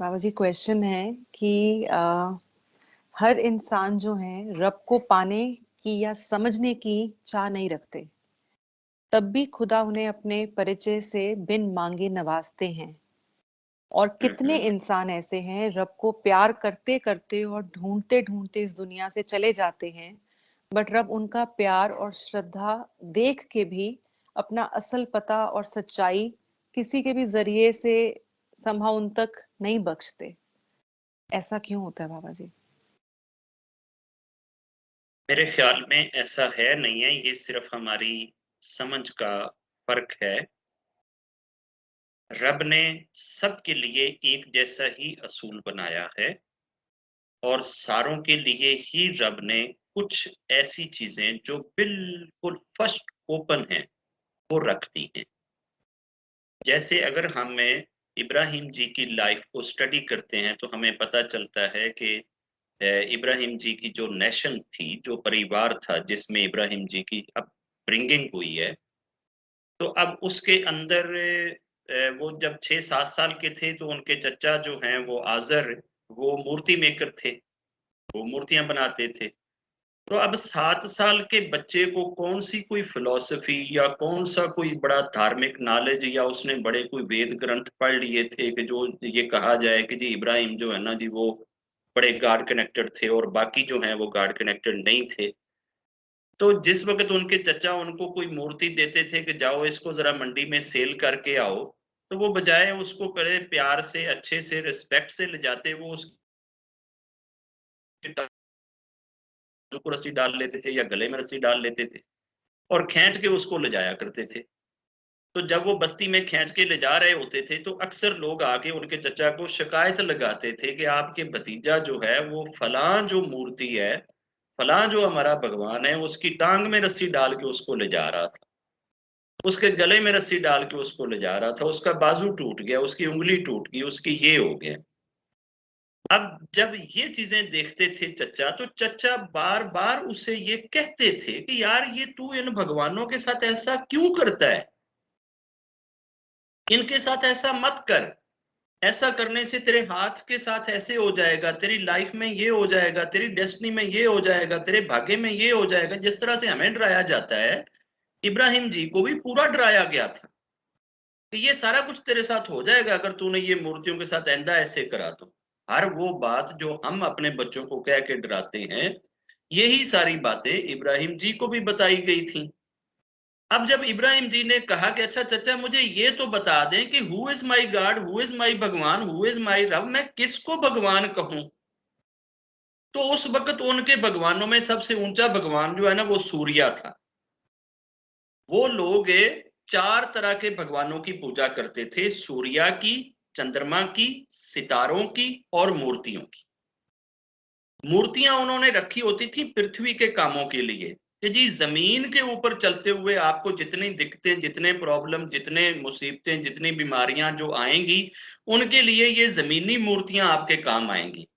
बाबा जी question है कि हर इंसान जो है रब को पाने की या समझने की चाह नहीं रखते, तब भी खुदा उन्हें अपने परिचय से बिन मांगे नवाजते हैं। और कितने इंसान ऐसे हैं रब को प्यार करते करते और ढूंढते ढूंढते इस दुनिया से चले जाते हैं, बट रब उनका प्यार और श्रद्धा देख के भी अपना असल पता और सच्चाई किसी के भी जरिए से संभव उन तक नहीं बख्शते। ऐसा क्यों होता है बाबा जी? मेरे ख्याल में ऐसा है नहीं है, ये सिर्फ हमारी समझ का फर्क है। रब ने सबके लिए एक जैसा ही असूल बनाया है और सारों के लिए ही रब ने कुछ ऐसी चीजें जो बिल्कुल फर्स्ट ओपन हैं वो रख दी हैं। जैसे अगर हमें इब्राहिम जी की लाइफ को स्टडी करते हैं तो हमें पता चलता है कि इब्राहिम जी की जो नेशन थी, जो परिवार था जिसमें इब्राहिम जी की अपब्रिंगिंग हुई है, तो अब उसके अंदर वो जब 6-7 साल के थे तो उनके चचा जो हैं वो आज़र, वो मूर्ति मेकर थे, वो मूर्तियाँ बनाते थे। तो अब 7 साल के बच्चे को कौन-सी कोई फ़िलॉसफ़ी या कौन-सा कोई बड़ा धार्मिक नॉलेज या उसने बड़े कोई वेद ग्रंथ पढ़ लिए थे कि जो ये कहा जाए कि जी इब्राहिम जो है ना जी वो बड़े गॉड कनेक्टेड थे और बाकी जो हैं वो गॉड कनेक्टेड नहीं थे। तो जिस वक़्त उनके चचा उनको कोई मूर्ति देते थे कि जाओ इसको ज़रा मंडी में सेल करके आओ, तो वो बजाए उसको बड़े प्यार से, अच्छे से, रिस्पेक्ट से ले जाते, वो उसके बाजू को रस्सी डाल लेते थे या गले में रस्सी डाल लेते थे और खींच के उसको ले जाया करते थे। तो जब वो बस्ती में खींच के ले जा रहे होते थे, तो अक्सर लोग आके उनके चचा को शिकायत लगाते थे कि आपके भतीजा जो है, वो फलाँ जो मूर्ति है, फलाँ जो हमारा भगवान है, उसकी टाँग में रस्सी डाल के उसको ले जा रहा था। उसके गले में रस्सी डाल के उसको ले जा रहा था, उसका बाजू टूट गया, उसकी उँगली टूट गई, उसकी ये हो गया। अब जब ये चीज़ें देखते थे चचा, तो चचा बार-बार उसे ये कहते थे कि यार ये तू इन भगवानों के साथ ऐसा क्यों करता है? इनके साथ ऐसा मत कर। ऐसा करने से तेरे हाथ के साथ ऐसे हो जाएगा, तेरी लाइफ में ये हो जाएगा, तेरी डेस्टिनी में ये हो जाएगा, तेरे भाग्य में ये हो जाएगा। जिस तरह से हमें डराया जाता है, इब्राहिम जी को भी पूरा डराया गया था कि ये सारा कुछ तेरे साथ हो जाएगा अगर तूने ये मूर्तियों के साथ ऐंधा ऐसे करा तो। हर वो बात जो हम अपने बच्चों को कह के डराते हैं, यही सारी बातें इब्राहिम जी को भी बताई गई थी। अब जब इब्राहिम जी ने कहा कि अच्छा चचा मुझे ये तो बता दें कि who is my God, who is my भगवान, हु इज माई रब, मैं किसको भगवान कहूं? तो उस वक्त उनके भगवानों में सबसे ऊंचा भगवान जो है ना वो सूर्या था। वो लोग 4 तरह के भगवानों की पूजा करते थे, सूर्या की, चंद्रमा की, सितारों की और मूर्तियों की। मूर्तियां उन्होंने रखी होती थी पृथ्वी के कामों के लिए कि जी जमीन के ऊपर चलते हुए आपको जितनी दिक्कतें, जितने प्रॉब्लम, जितने मुसीबतें, जितनी बीमारियां जो आएंगी, उनके लिए ये जमीनी मूर्तियां आपके काम आएंगी।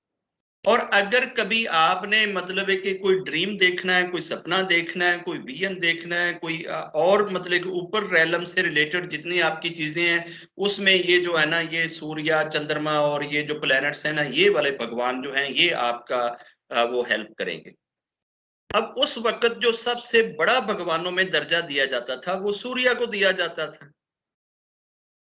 और अगर कभी आपने मतलब है कि कोई ड्रीम देखना है, कोई सपना देखना है, कोई विजन देखना है, कोई और मतलब कि ऊपर रैलम से रिलेटेड जितनी आपकी चीजें हैं, उसमें ये जो है ना ये सूर्य, चंद्रमा और ये जो प्लैनेट्स हैं ना, ये वाले भगवान जो हैं ये आपका वो हेल्प करेंगे। अब उस वक्त जो सबसे बड़ा भगवानों में दर्जा दिया जाता था वो सूर्य को दिया जाता था।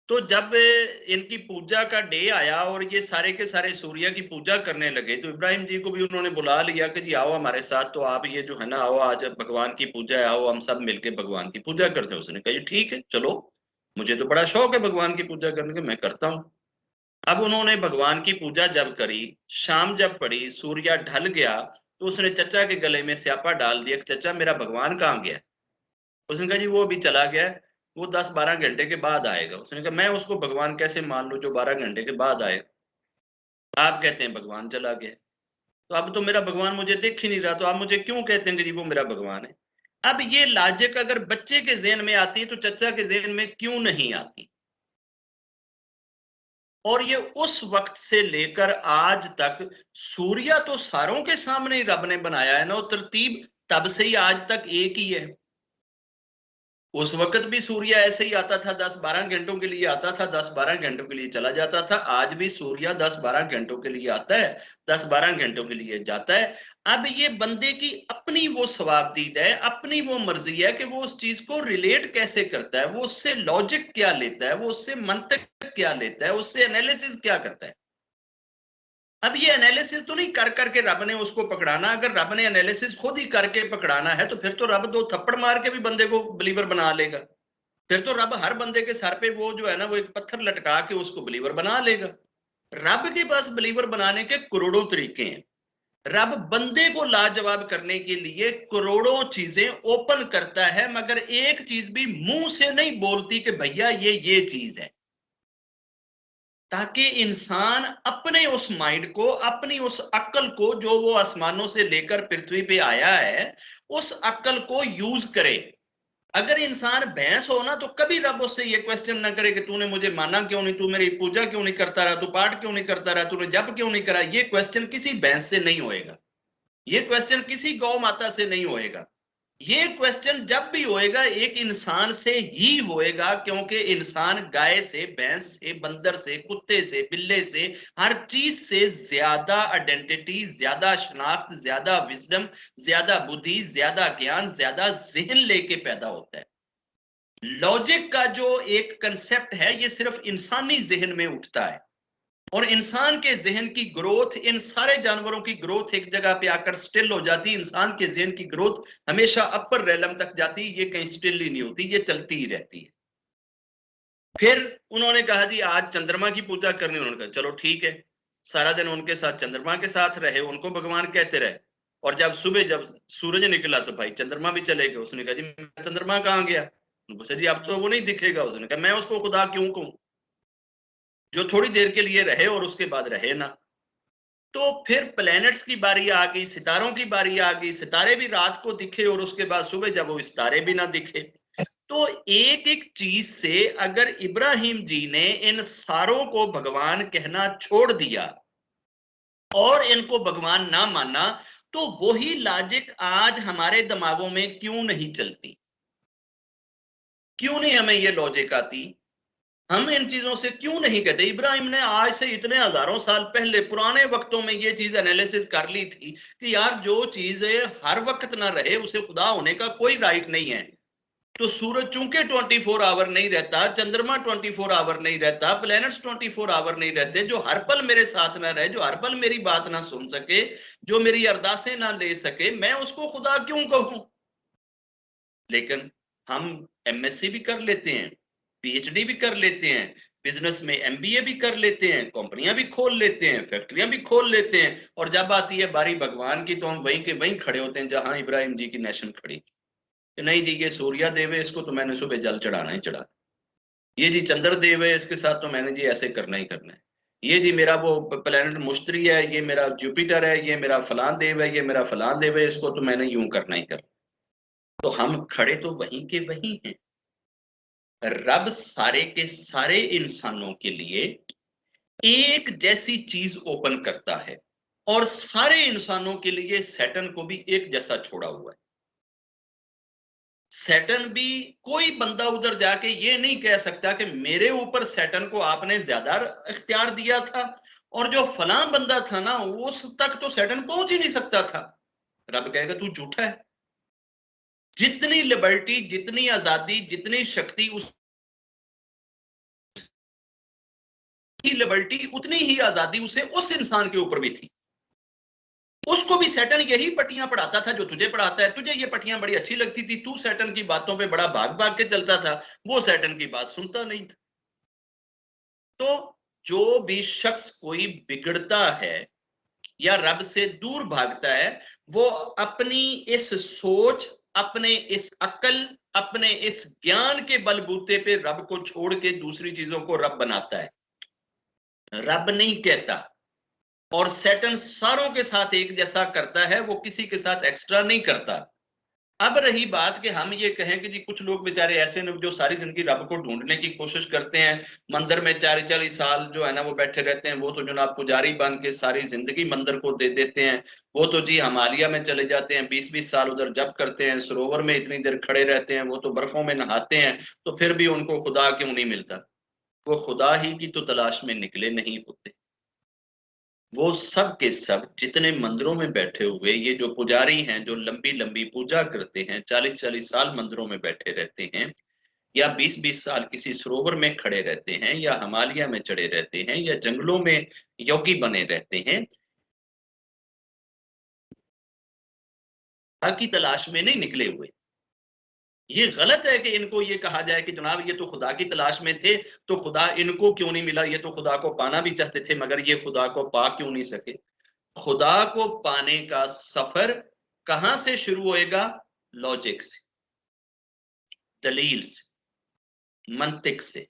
तो जब इनकी पूजा का डे आया और ये सारे के सारे सूर्य की पूजा करने लगे, तो इब्राहिम जी को भी उन्होंने बुला लिया कि जी आओ हमारे साथ, तो आप ये जो है ना आओ आज भगवान की पूजा है, आओ हम सब मिलके भगवान की पूजा करते हैं। उसने कहा जी ठीक है चलो, मुझे तो बड़ा शौक है भगवान की पूजा करने का, मैं करता हूँ। अब उन्होंने भगवान की पूजा जब करी, शाम जब पड़ी, सूर्य ढल गया, तो उसने चचा के गले में स्यापा डाल दिया कि चचा मेरा भगवान कहाँ गया? उसने कहा जी वो अभी चला गया, वो 10-12 घंटे के बाद आएगा। उसने कहा मैं उसको भगवान कैसे मान लूं जो 12 घंटे के बाद आए? आप कहते हैं भगवान चला गया, तो अब तो मेरा भगवान मुझे दिख ही नहीं रहा, तो आप मुझे क्यों कहते हैं कि जी वो मेरा भगवान है? अब ये लॉजिक अगर बच्चे के ज़हन में आती है तो चचा के ज़हन में क्यों नहीं आती? और ये उस वक्त से लेकर आज तक सूर्य तो सारों के सामने ही रब ने बनाया है ना, वो तरतीब तब से ही आज तक एक ही है। उस वक्त भी सूर्य ऐसे ही आता था, 10-12 घंटों के लिए आता था, 10-12 घंटों के लिए चला जाता था। आज भी सूर्य 10-12 घंटों के लिए आता है, 10-12 घंटों के लिए जाता है। अब ये बंदे की अपनी वो सवाबदीद है, अपनी वो मर्जी है कि वो उस चीज को रिलेट कैसे करता है, वो उससे लॉजिक क्या लेता है, वो उससे मंतक क्या लेता है, उससे एनालिसिस क्या करता है। अब ये एनालिसिस तो नहीं कर करके रब ने उसको पकड़ाना। अगर रब ने एनालिसिस खुद ही करके पकड़ाना है तो फिर तो रब 2 थप्पड़ मार के भी बंदे को बिलीवर बना लेगा। फिर तो रब हर बंदे के सर पे वो जो है ना, वो एक पत्थर लटका के उसको बिलीवर बना लेगा। रब के पास बिलीवर बनाने के करोड़ों तरीके हैं। रब बंदे को लाजवाब करने के लिए करोड़ों चीजें ओपन करता है, मगर एक चीज भी मुंह से नहीं बोलती कि भैया ये चीज है, ताकि इंसान अपने उस माइंड को, अपनी उस अक्ल को जो वो आसमानों से लेकर पृथ्वी पे आया है, उस अक्ल को यूज करे। अगर इंसान भैंस हो ना, तो कभी रब उससे ये क्वेश्चन ना करे कि तूने मुझे माना क्यों नहीं, तू मेरी पूजा क्यों नहीं करता रहा, तू पाठ क्यों नहीं करता रहा, तूने जप क्यों नहीं करा। ये क्वेश्चन किसी भैंस से नहीं होएगा, ये क्वेश्चन किसी गौ माता से नहीं होएगा। ये क्वेश्चन जब भी होएगा एक इंसान से ही होएगा, क्योंकि इंसान गाय से, भैंस से, बंदर से, कुत्ते से, बिल्ले से, हर चीज से ज्यादा आइडेंटिटी, ज्यादा शनाख्त, ज्यादा विजडम, ज्यादा बुद्धि, ज्यादा ज्ञान, ज्यादा जहन लेके पैदा होता है। लॉजिक का जो एक कंसेप्ट है ये सिर्फ इंसानी जहन में उठता है, और इंसान के जहन की ग्रोथ, इन सारे जानवरों की ग्रोथ एक जगह पे आकर स्टिल हो जाती है। इंसान के जहन की ग्रोथ हमेशा अपर रेलम तक जाती है, ये कहीं स्टिल ही नहीं होती, ये चलती ही रहती है। फिर उन्होंने कहा जी आज चंद्रमा की पूजा करनी। उन्होंने कहा चलो ठीक है, सारा दिन उनके साथ चंद्रमा के साथ रहे, उनको भगवान कहते रहे। और जब सुबह जब सूरज निकला तो भाई चंद्रमा भी चले गए। उसने कहा जी चंद्रमा कहाँ गया। पूछा जी अब तो वो नहीं दिखेगा। उसने कहा मैं उसको खुदा क्यों कहूं, जो थोड़ी देर के लिए रहे और उसके बाद रहे ना। तो फिर प्लैनेट्स की बारी आ गई, सितारों की बारी आ गई। सितारे भी रात को दिखे और उसके बाद सुबह जब वो सितारे भी ना दिखे। तो एक एक चीज से अगर इब्राहिम जी ने इन सारों को भगवान कहना छोड़ दिया और इनको भगवान ना माना, तो वही लॉजिक आज हमारे दिमागों में क्यों नहीं चलती, क्यों नहीं हमें ये लॉजिक आती, हम इन चीजों से क्यों नहीं कहते। इब्राहिम ने आज से इतने हजारों साल पहले पुराने वक्तों में ये चीज एनालिसिस कर ली थी कि यार जो चीज हर वक्त ना रहे उसे खुदा होने का कोई राइट नहीं है। तो सूरज चूंकि 24 आवर नहीं रहता, चंद्रमा 24 आवर नहीं रहता, प्लैनेट्स 24 आवर नहीं रहते, जो हर पल मेरे साथ ना रहे, जो हर पल मेरी बात ना सुन सके, जो मेरी अरदासें ना ले सके, मैं उसको खुदा क्यों कहूं। लेकिन हम एमएससी भी कर लेते हैं, पीएचडी भी कर लेते हैं, बिजनेस में एमबीए भी कर लेते हैं, कंपनियां भी खोल लेते हैं, फैक्ट्रियां भी खोल लेते हैं, और जब आती है बारी भगवान की तो हम वहीं के वहीं खड़े होते हैं जहां इब्राहिम जी की नेशन खड़ी थी। नहीं जी ये सूर्या देव है, इसको तो मैंने सुबह जल चढ़ाना ही चढ़ाना। ये जी चंद्र देव है, इसके साथ तो मैंने जी ऐसे करना ही करना है। ये जी मेरा वो प्लेनेट मुश्तरी है, ये मेरा जुपिटर है, ये मेरा फलां देव है, ये मेरा फलां देव है, इसको तो मैंने यूं करना ही करना। तो हम खड़े तो वहीं के वहीं हैं। रब सारे के सारे इंसानों के लिए एक जैसी चीज ओपन करता है, और सारे इंसानों के लिए सैटर्न को भी एक जैसा छोड़ा हुआ है। सैटर्न भी कोई बंदा उधर जाके ये नहीं कह सकता कि मेरे ऊपर सैटर्न को आपने ज्यादा इख्तियार दिया था, और जो फलां बंदा था ना उस तक तो सैटर्न पहुंच ही नहीं सकता था। रब कहेगा तू झूठा है। जितनी लिबर्टी, जितनी आजादी, जितनी शक्ति उस लिबर्टी, उतनी ही आजादी उसे उस इंसान के ऊपर भी थी। उसको भी सैटर्न यही पट्टियां पढ़ाता था जो तुझे पढ़ाता है। तुझे ये पट्टियां बड़ी अच्छी लगती थी, तू सैटर्न की बातों पे बड़ा भाग भाग के चलता था, वो सैटर्न की बात सुनता नहीं था। तो जो भी शख्स कोई बिगड़ता है या रब से दूर भागता है, वो अपनी इस सोच, अपने इस अक्ल, अपने इस ज्ञान के बलबूते पे रब को छोड़ के दूसरी चीजों को रब बनाता है, रब नहीं कहता। और सैटर्न सारों के साथ एक जैसा करता है, वो किसी के साथ एक्स्ट्रा नहीं करता। अब रही बात कि हम ये कहें कि जी कुछ लोग बेचारे ऐसे ने जो सारी जिंदगी रब को ढूंढने की कोशिश करते हैं, मंदिर में 40-40 साल जो है ना वो बैठे रहते हैं, वो तो जनाब पुजारी बन के सारी जिंदगी मंदिर को दे देते हैं। वो तो जी हिमालय में चले जाते हैं, 20-20 साल उधर जप करते हैं, सरोवर में इतनी देर खड़े रहते हैं, वो तो बर्फों में नहाते हैं, तो फिर भी उनको खुदा क्यों नहीं मिलता? वो खुदा ही की तो तलाश में निकले नहीं होते। वो सब के सब जितने मंदिरों में बैठे हुए ये जो पुजारी हैं, जो लंबी लंबी पूजा करते हैं, 40-40 साल मंदिरों में बैठे रहते हैं, या 20-20 साल किसी सरोवर में खड़े रहते हैं, या हिमालय में चढ़े रहते हैं, या जंगलों में योगी बने रहते हैं, की तलाश में नहीं निकले हुए। ये गलत है कि इनको ये कहा जाए कि जनाब ये तो खुदा की तलाश में थे, तो खुदा इनको क्यों नहीं मिला? ये तो खुदा को पाना भी चाहते थे, मगर ये खुदा को पा क्यों नहीं सके? खुदा को पाने का सफर कहां से शुरू होएगा? लॉजिक से, दलील से, मंतिक से।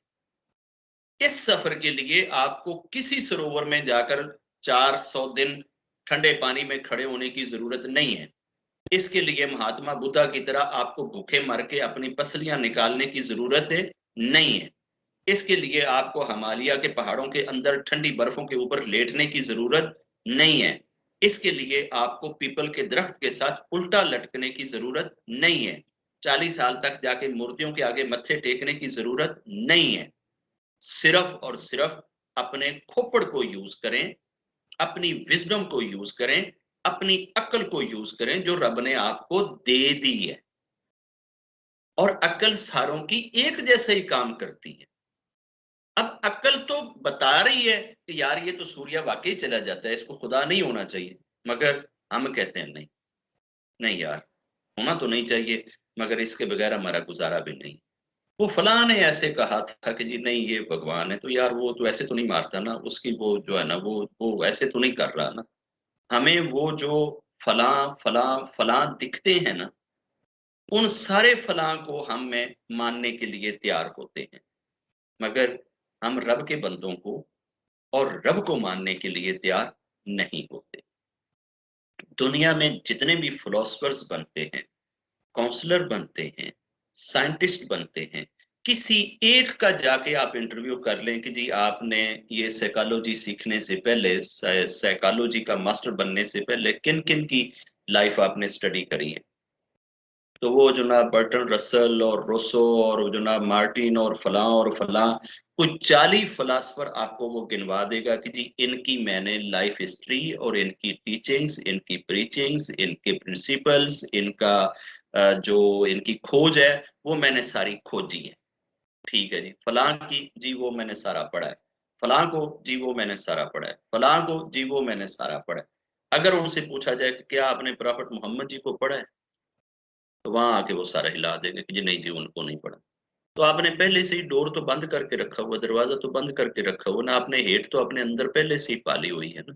इस सफर के लिए आपको किसी सरोवर में जाकर 400 दिन ठंडे पानी में खड़े होने की जरूरत नहीं है। इसके लिए महात्मा बुद्धा की तरह आपको भूखे मर के अपनी पसलियां निकालने की जरूरत नहीं है। इसके लिए आपको हिमालय के पहाड़ों के अंदर ठंडी बर्फों के ऊपर लेटने की जरूरत नहीं है। इसके लिए आपको पीपल के दरख्त के साथ उल्टा लटकने की जरूरत नहीं है। 40 साल तक जाके मूर्तियों के आगे मत्थे टेकने की जरूरत नहीं है। सिर्फ और सिर्फ अपने खोपड़ को यूज करें, अपनी विजडम को यूज करें, अपनी अक्ल को यूज करें जो रब ने आपको दे दी है। और अक्ल सारों की एक जैसा ही काम करती है। अब अक्ल तो बता रही है कि यार ये तो सूर्य वाकई चला जाता है, इसको खुदा नहीं होना चाहिए, मगर हम कहते हैं नहीं, नहीं यार, होना तो नहीं चाहिए, मगर इसके बगैर हमारा गुजारा भी नहीं। वो फलां ने ऐसे कहा था कि जी नहीं ये भगवान है, तो यार वो तो ऐसे तो नहीं मारता ना, उसकी वो जो है ना वो ऐसे तो नहीं कर रहा ना। हमें वो जो फलां फलां फलां दिखते हैं ना, उन सारे फलां को हम में मानने के लिए तैयार होते हैं, मगर हम रब के बंदों को और रब को मानने के लिए तैयार नहीं होते। दुनिया में जितने भी फिलोसफर्स बनते हैं, काउंसलर बनते हैं, साइंटिस्ट बनते हैं, किसी एक का जाके आप इंटरव्यू कर लें कि जी आपने ये साइकोलॉजी सीखने से पहले, साइकोलॉजी का मास्टर बनने से पहले किन किन की लाइफ आपने स्टडी करी है, तो वो जनाब बर्टन रसल और रोसो और जनाब मार्टिन और फलां कुछ 40 फिलासफर आपको वो गिनवा देगा कि जी इनकी मैंने लाइफ हिस्ट्री और इनकी टीचिंग्स, इनकी प्रीचिंग्स, इनके प्रिंसिपल्स, इनका जो इनकी खोज है वो मैंने सारी खोजी है। ठीक है जी, फलां की जी वो मैंने सारा पढ़ा है, फलां को जी वो मैंने सारा पढ़ा है, फलां को जी वो मैंने सारा पढ़ा है। अगर उनसे पूछा जाए कि क्या आपने प्रॉफेट मोहम्मद जी को पढ़ा है, तो वहां आके वो सारा हिला देंगे कि जी नहीं जी उनको नहीं पढ़ा। तो आपने पहले से ही डोर तो बंद करके रखा हुआ, दरवाजा तो बंद करके रखा हुआ ना, आपने हेट तो अपने अंदर पहले से ही पाली हुई है ना।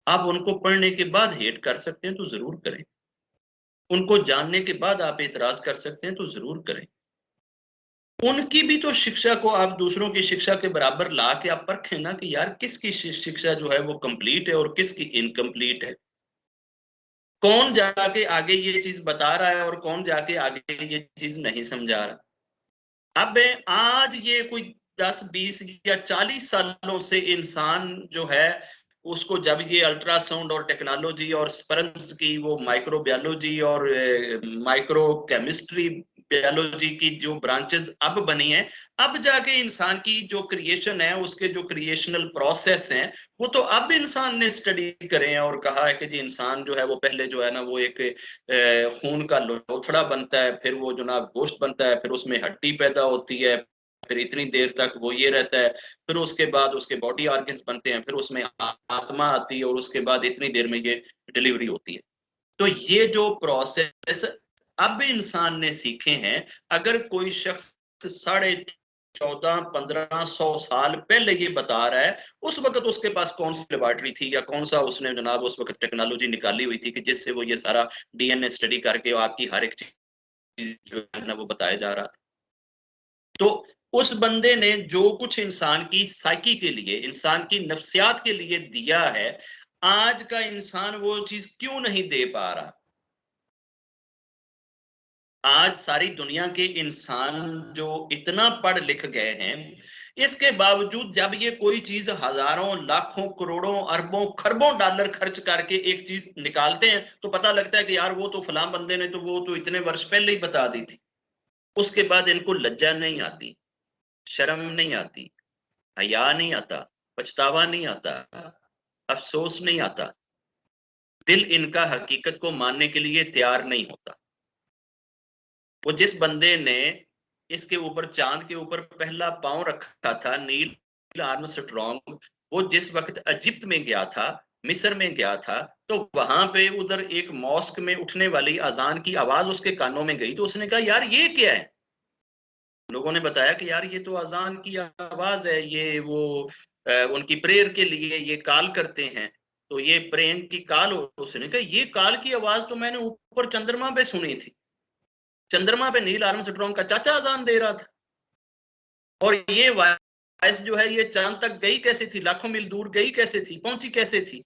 आप उनको पढ़ने के बाद हेट कर सकते हैं तो जरूर करें, उनको जानने के बाद आप एतराज कर सकते हैं तो जरूर करें। उनकी भी तो शिक्षा को आप दूसरों की शिक्षा के बराबर ला के आप परखें ना कि यार किसकी शिक्षा जो है वो कंप्लीट है और किसकी इनकम्प्लीट है। कौन जाके आगे ये चीज बता रहा है और कौन जाके आगे ये चीज नहीं समझा रहा। अब आज ये कोई 10-20 या 40 सालों से इंसान जो है उसको जब ये अल्ट्रासाउंड और टेक्नोलॉजी और स्पर्म्स की वो माइक्रोबायोलॉजी और माइक्रो केमिस्ट्री बायोलॉजी की जो ब्रांचेस अब बनी हैं, अब जाके इंसान की जो क्रिएशन है उसके जो क्रिएशनल प्रोसेस हैं वो तो अब इंसान ने स्टडी करे हैं और कहा है कि जी इंसान जो है वो पहले जो है ना वो एक खून का लोथड़ा बनता है, फिर वो जनाब गोश्त बनता है, फिर उसमें हड्डी पैदा होती है, फिर इतनी देर तक वो ये रहता है, फिर उसके बाद उसके बॉडी ऑर्गन्स बनते हैं, फिर उसमें आत्मा आती है और उसके बाद इतनी देर में ये डिलीवरी होती है। तो ये जो प्रोसेस अब इंसान ने सीखे हैं, अगर कोई शख्स 1400-1500 साल पहले ये बता रहा है, उस वक्त उसके पास कौन सी लेबोरेटरी थी या कौन सा उसने जनाब उस वक्त टेक्नोलॉजी निकाली हुई थी कि जिससे वो ये सारा डीएनए स्टडी करके आपकी हर एक चीज जो है ना वो बताया जा रहा था। तो उस बंदे ने जो कुछ इंसान की साइकी के लिए, इंसान की नफ्सियात के लिए दिया है, आज का इंसान वो चीज क्यों नहीं दे पा रहा? आज सारी दुनिया के इंसान जो इतना पढ़ लिख गए हैं, इसके बावजूद जब ये कोई चीज हजारों लाखों करोड़ों अरबों खरबों डॉलर खर्च करके एक चीज निकालते हैं तो पता लगता है कि यार वो तो फलां बंदे ने तो वो तो इतने वर्ष पहले ही बता दी थी। उसके बाद इनको लज्जा नहीं आती, शर्म नहीं आती, हया नहीं आता, पछतावा नहीं आता, अफसोस नहीं आता। दिल इनका हकीकत को मानने के लिए तैयार नहीं होता। वो जिस बंदे ने इसके ऊपर चांद के ऊपर पहला पांव रखा था, नील आर्मस्ट्रॉन्ग, वो जिस वक्त इजिप्ट में गया था, मिस्र में गया था, तो वहां पे उधर एक मॉस्क में उठने वाली अजान की आवाज उसके कानों में गई, तो उसने कहा यार ये क्या है। लोगों ने बताया कि यार ये तो अजान की आवाज है, ये वो उनकी प्रेयर के लिए ये कॉल करते हैं, तो ये प्रेयर की कॉल। उसने कहा ये कॉल की आवाज तो मैंने ऊपर चंद्रमा पे सुनी थी, चंद्रमा पे नील आर्मस्ट्रॉन्ग का चाचा अजान दे रहा था, और ये वॉइस जो है ये चांद तक गई कैसे थी, लाखों मील दूर गई कैसे थी, पहुंची कैसे थी।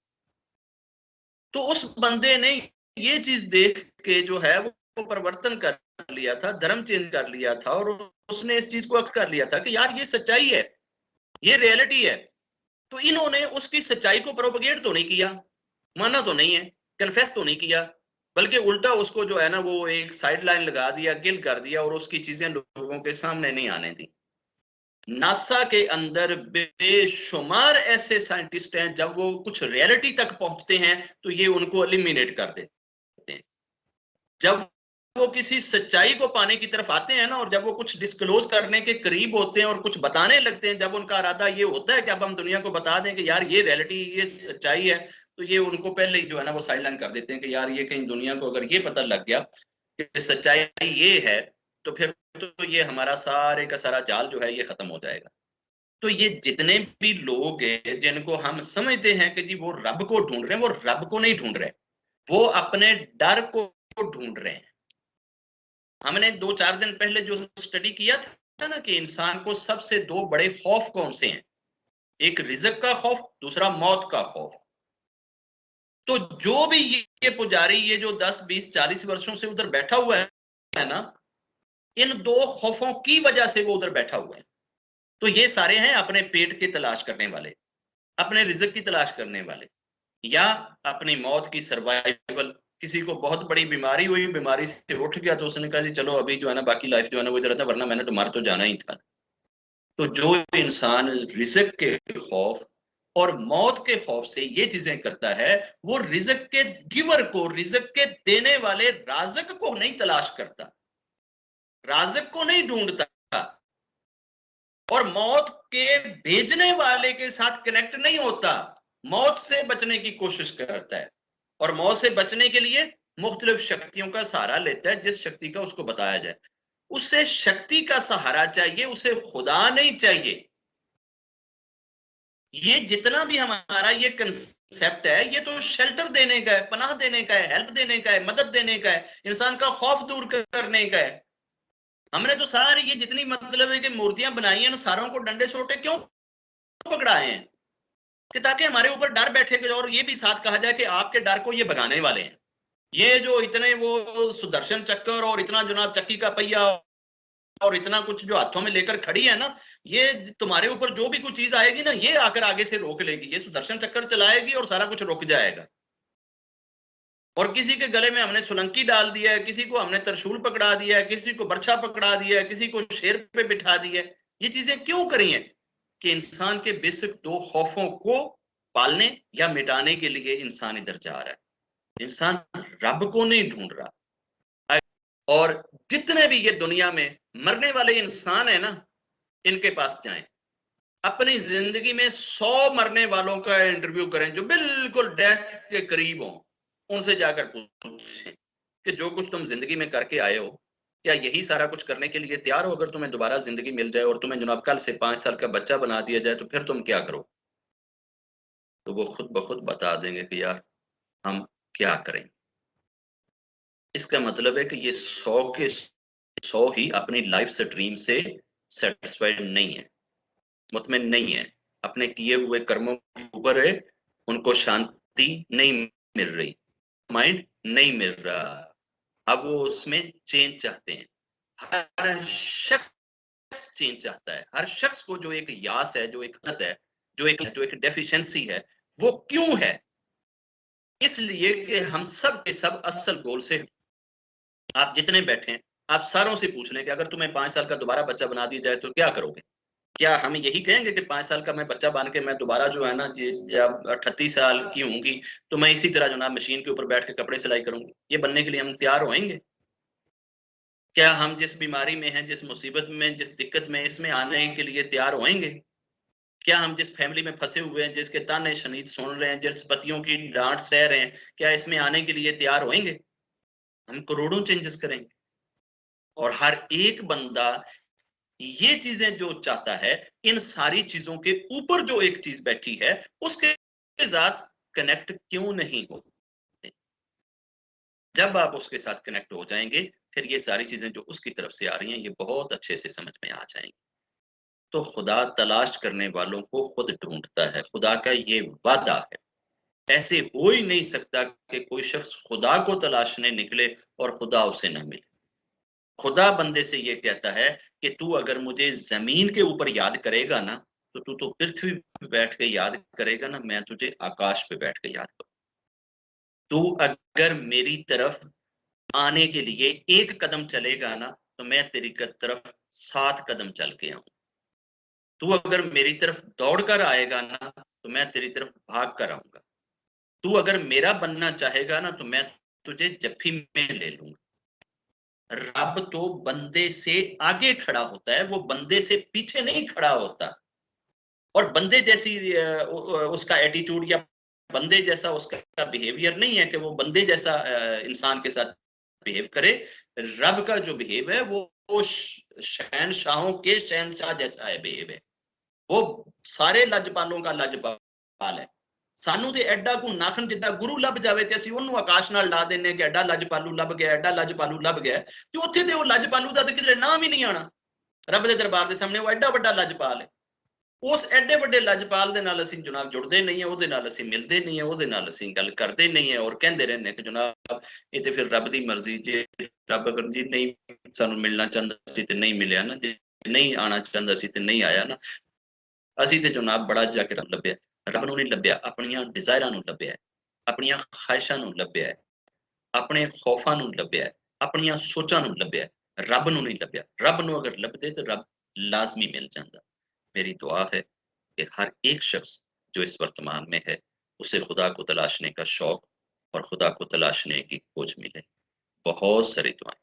तो उस बंदे ने ये चीज देख के जो है वो परिवर्तन कर लिया था, धर्म चेंज कर लिया था, और उसने इस चीज को अक्स कर लिया था कि यार ये सच्चाई है, ये रियलिटी है। तो इन्होंने उसकी सच्चाई को प्रोपगेट तो नहीं किया, माना तो नहीं है, कन्फेस तो नहीं किया, बल्कि उल्टा उसको जो है ना वो एक साइड लाइन लगा दिया, गिल कर दिया, और उसकी चीजें लोगों के सामने नहीं आने दी। नासा के अंदर बेशुमार ऐसे साइंटिस्ट हैं, जब वो कुछ रियलिटी तक पहुंचते हैं तो ये उनको एलिमिनेट कर देते हैं। जब वो किसी सच्चाई को पाने की तरफ आते हैं ना, और जब वो कुछ डिस्क्लोज करने के करीब होते हैं और कुछ बताने लगते हैं, जब उनका इरादा ये होता है कि अब हम दुनिया को बता दें कि यार ये रियलिटी, ये सच्चाई है, तो ये उनको पहले ही जो है ना वो साइडलाइन कर देते हैं कि यार ये कहीं दुनिया को अगर ये पता लग गया कि सच्चाई ये है, तो फिर तो ये हमारा सारे का सारा जाल जो है ये खत्म हो जाएगा। तो ये जितने भी लोग हैं जिनको हम समझते हैं कि जी वो रब को ढूंढ रहे हैं, वो रब को नहीं ढूंढ रहे, वो अपने डर को ढूंढ रहे हैं। हमने 2-4 दिन पहले जो स्टडी किया था ना कि इंसान को सबसे दो बड़े खौफ कौन से हैं, एक रिज़्क का खौफ, दूसरा मौत का खौफ। तो जो भी ये पुजारी ये जो 10-20-40 वर्षों से उधर बैठा हुआ है ना, इन दो खौफों की वजह से वो उधर बैठा हुआ है। तो ये सारे हैं अपने पेट की तलाश करने वाले, अपने रिज़्क की तलाश करने वाले, या अपनी मौत की सर्वाइवल। किसी को बहुत बड़ी बीमारी हुई, बीमारी से उठ गया तो उसने कहा जी चलो अभी जो है ना बाकी लाइफ जो है ना वो इधर था, वरना मैंने तो मर तो जाना ही था। तो जो इंसान रिज़्क के खौफ और मौत के खौफ से ये चीजें करता है, वो रिज़्क के गिवर को, रिज़्क के देने वाले राज़िक को नहीं तलाश करता, राज़िक को नहीं ढूंढता, और मौत के भेजने वाले के साथ कनेक्ट नहीं होता, मौत से बचने की कोशिश करता है, और मौत से बचने के लिए मुख्तलिफ शक्तियों का सहारा लेता है, जिस शक्ति का उसको बताया जाए। उसे शक्ति का सहारा चाहिए, उसे खुदा नहीं चाहिए। ये जितना भी हमारा ये कंसेप्ट है, ये तो शेल्टर देने का है, पनाह देने का है, हेल्प देने का है, मदद देने का है, इंसान का खौफ दूर करने का है। हमने तो सारी ये जितनी मतलब है कि मूर्तियां बनाई हैं, सारों को डंडे सोटे क्यों पकड़ाए हैं, कि ताकि हमारे ऊपर डर बैठे, और ये भी साथ कहा जाए कि आपके डर को ये भगाने वाले हैं। ये जो इतने वो सुदर्शन चक्कर और इतना जुनाब चक्की का पहिया और इतना कुछ जो हाथों में लेकर खड़ी है ना, ये तुम्हारे ऊपर जो भी कुछ चीज आएगी ना, ये आकर आगे से रोक लेगी, ये सुदर्शन चक्कर चलाएगी और सारा कुछ रुक जाएगा। और किसी के गले में हमने सोलंकी डाल दिया है, किसी को हमने त्रिशूल पकड़ा दिया है, किसी को बर्छा पकड़ा दिया है, किसी को शेर पे बिठा दिया है। ये चीजें क्यों करी हैं? कि इंसान के बेसिक दो खौफों को पालने या मिटाने के लिए इंसान इधर जा रहा है। इंसान रब को नहीं ढूंढ रहा। और जितने भी ये दुनिया में मरने वाले इंसान है ना, इनके पास जाएं, अपनी जिंदगी में 100 मरने वालों का इंटरव्यू करें जो बिल्कुल डेथ के करीब हो, उनसे जाकर पूछें कि जो कुछ तुम जिंदगी में करके आए हो, क्या यही सारा कुछ करने के लिए तैयार हो? अगर तुम्हें दोबारा जिंदगी मिल जाए और तुम्हें जनाब कल से 5 साल का बच्चा बना दिया जाए, तो फिर तुम क्या करो? तो वो खुद ब खुद बता देंगे कि यार हम क्या करें। इसका मतलब है कि ये 100 के 100 ही अपनी लाइफ स्ट्रीम से सेटिस्फाइड नहीं है, मुतमिन नहीं है, अपने किए हुए कर्मों के ऊपर है, उनको शांति नहीं मिल रही, माइंड नहीं मिल रहा। अब वो उसमें चेंज चाहते हैं। हर शख्स चेंज चाहता है। हर शख्स को जो एक यास है, जो एक हसरत है, जो एक डेफिशिएंसी है, वो क्यों है? इसलिए कि हम सब के सब असल गोल से, आप जितने बैठे हैं, आप सारों से पूछ लें कि अगर तुम्हें 5 साल का दोबारा बच्चा बना दिया जाए तो क्या करोगे? क्या हम यही कहेंगे कि 5 साल का मैं बच्चा बन के मैं दोबारा जो है ना जब 38 साल की होंगी, तो मैं इसी तरह जो ना मशीन के ऊपर बैठ के कपड़े सिलाई करूँगी। ये बनने के लिए हम तैयार होएँगे? क्या हम जिस बीमारी में हैं, जिस मुसीबत में, जिस दिक्कत में, इसमें आने के लिए तैयार होएँगे? क्या हम जिस फैमिली में फँसे हुए हैं, जिसके ताने-शनीद सुन रहे हैं, जिस पतियों की डाँट सह रहे हैं, क्या इसमें आने के लिए तैयार होएँगे? हम करोड़ों चेंजेस करेंगे और हर एक बंदा ये चीज़ें जो चाहता है, इन सारी चीज़ों के ऊपर जो एक चीज़ बैठी है, उसके साथ कनेक्ट क्यों नहीं होते? जब आप उसके साथ कनेक्ट हो जाएँगे, फिर ये सारी चीज़ें जो उसकी तरफ से आ रही हैं, ये बहुत अच्छे से समझ में आ जाएँगी। तो खुदा तलाश करने वालों को खुद ढूँढता है, खुदा का ये वादा है। ऐसे हो ही नहीं सकता कि कोई शख्स खुदा को तलाशने निकले और खुदा उसे ना मिले। खुदा बंदे से ये कहता है कि तू अगर मुझे ज़मीन के ऊपर याद करेगा ना, तो तू तो पृथ्वी पे बैठ के याद करेगा ना, मैं तुझे आकाश पे बैठ के याद करूँ। तू अगर मेरी तरफ आने के लिए 1 कदम चलेगा ना, तो मैं तेरी तरफ 7 कदम चल के आऊँ। तू अगर मेरी तरफ दौड़ कर आएगा ना, तो मैं तेरी तरफ भाग कर आऊँगा। तू अगर मेरा बनना चाहेगा ना, तो मैं तुझे जप्फी में ले लूँगा। रब तो बंदे से आगे खड़ा होता है, वो बंदे से पीछे नहीं खड़ा होता और बंदे जैसी उसका एटीट्यूड या बंदे जैसा उसका बिहेवियर नहीं है कि वो बंदे जैसा इंसान के साथ बिहेव करे। रब का जो बिहेव है वो शहंशाहों के शहंशाह जैसा है बिहेव है। वो ਸਾਰੇ ਲੱਜਪਾਲੋਂ का ਲੱਜਪਾਲ ਹੈ। ਸਾਨੂੰ ਤੇ ਐਡਾ ਕੋ ਨਾਖਣ ਜਿੱਡਾ ਗੁਰੂ ਲੱਭ ਜਾਵੇ ਤੇ ਅਸੀਂ ਉਹਨੂੰ ਆਕਾਸ਼ ਨਾਲ ਲਾ ਦਿੰਨੇ ਕਿ ਐਡਾ ਲੱਜਪਾਲੂ ਲੱਭ ਗਿਆ, ਐਡਾ ਲੱਜਪਾਲੂ ਲੱਭ ਗਿਆ ਤੇ ਉੱਥੇ ਤੇ ਉਹ ਲੱਜਪਾਲੂ ਦਾ ਤੇ ਕਿਧਰੇ ਨਾਮ ਹੀ ਨਹੀਂ ਆਣਾ। ਰੱਬ ਦੇ ਦਰਬਾਰ ਦੇ ਸਾਹਮਣੇ ਉਹ ਐਡਾ ਵੱਡਾ ਲੱਜਪਾਲ ਹੈ। ਉਸ ਐਡੇ ਵੱਡੇ ਲੱਜਪਾਲ ਦੇ ਨਾਲ ਅਸੀਂ ਜਨਾਬ ਜੁੜਦੇ ਨਹੀਂ ਹੈ, ਉਹਦੇ ਨਾਲ ਅਸੀਂ ਮਿਲਦੇ ਨਹੀਂ ਹੈ, ਉਹਦੇ ਨਾਲ ਅਸੀਂ ਗੱਲ ਕਰਦੇ ਨਹੀਂ ਹੈ ਔਰ ਕਹਿੰਦੇ ਰਹਿੰਦੇ ਕਿ ਜਨਾਬ ਇਹ ਤੇ ਫਿਰ ਰੱਬ ਦੀ ਮਰਜ਼ੀ, ਜੇ ਰੱਬ ਅਗਰ ਜੀ ਨਹੀਂ ਸਾਨੂੰ ਮਿਲਣਾ ਚਾਹੁੰਦਾ ਸੀ ਤੇ ਨਹੀਂ ਮਿਲਿਆ ਨਾ, ਜੇ ਨਹੀਂ ਆਣਾ ਚਾਹੁੰਦਾ ਸੀ ਤੇ ਨਹੀਂ ਆਇਆ ਨਾ। ਅਸੀਂ ਤੇ ਜਨਾਬ ਬੜਾ ਜਾ ਕੇ ਰੱਬ ਲੱਭਿਆ, ਰੱਬ ਨੂੰ ਨਹੀਂ ਲੱਭਿਆ, ਆਪਣੀਆਂ ਡਿਜ਼ਾਇਰਾਂ ਨੂੰ ਲੱਭਿਆ ਹੈ, ਆਪਣੀਆਂ ਖ਼ਾਹਿਸ਼ਾਂ ਨੂੰ ਲੱਭਿਆ ਹੈ, ਆਪਣੇ ਖੌਫਾਂ ਨੂੰ ਲੱਭਿਆ ਹੈ, ਆਪਣੀਆਂ ਸੋਚਾਂ ਨੂੰ ਲੱਭਿਆ ਹੈ, ਰੱਬ ਨੂੰ ਨਹੀਂ ਲੱਭਿਆ। ਰੱਬ ਨੂੰ अगर ਲੱਭਦੇ तो रब लाज़मी मिल जाता। मेरी दुआ है कि हर एक शख्स जो इस वर्तमान में है, उसे खुदा को तलाशने का शौक और खुदा को तलाशने की खोज मिले। बहुत सारी दुआएँ।